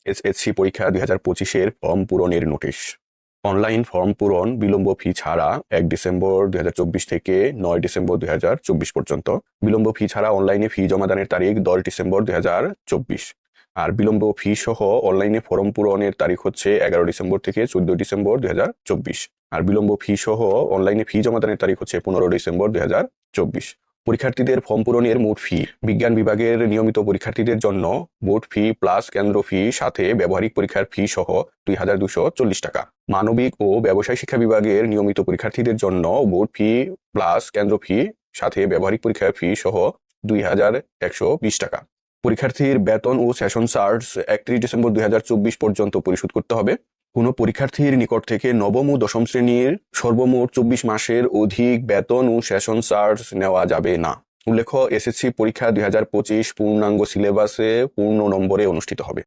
SSC পরীক্ষা 2025-এর form পূরণের notice. Online form পূরণ বিলম্ব ফি ছাড়া 1 ডিসেম্বর 2024 থেকে 9 ডিসেম্বর 2024 পর্যন্ত। বিলম্ব ফি ছাড়া অনলাইনে ফি জমাদানের তারিখ 10 ডিসেম্বর 2024। আর বিলম্ব ফি সহ অনলাইনে ফর্ম পূরণের তারিখ হচ্ছে 11 ডিসেম্বর থেকে 14 ডিসেম্বর 2024। আর বিলম্ব ফি সহ অনলাইনে ফি জমাদানের তারিখ হচ্ছে 15 ডিসেম্বর 2024। পরীক্ষার্থীদের ফর্ম পূরণের মোট ফি। বিজ্ঞান বিভাগের নিয়মিত পরীক্ষার্থীদের জন্য বোর্ড ফি প্লাস কেন্দ্র ফি সাথে ব্যবহারিক পরীক্ষার ফি সহ 2240 টাকা। মানবিক ও ব্যবসায় শিক্ষা বিভাগের নিয়মিত পরীক্ষার্থীদের জন্য বোর্ড ফি প্লাস কেন্দ্র ফি সাথে ব্যবহারিক পরীক্ষার ফি সহ 2120 টাকা। পরীক্ষার্থীর বেতন ও সেশন চার্জ 31 ডিসেম্বর 2024 পর্যন্ত পরিশোধ করতে হবে। কোনো পরীক্ষার্থীর নিকট থেকে নবম ও দশম শ্রেণীর সর্বমোট 24 মাসের অধিক বেতন ও সেশন চার্জ নেওয়া যাবে না। উল্লেখ্য, এসএসসি পরীক্ষা 2025 পূর্ণাঙ্গ সিলেবাসে পূর্ণ নম্বরে অনুষ্ঠিত হবে।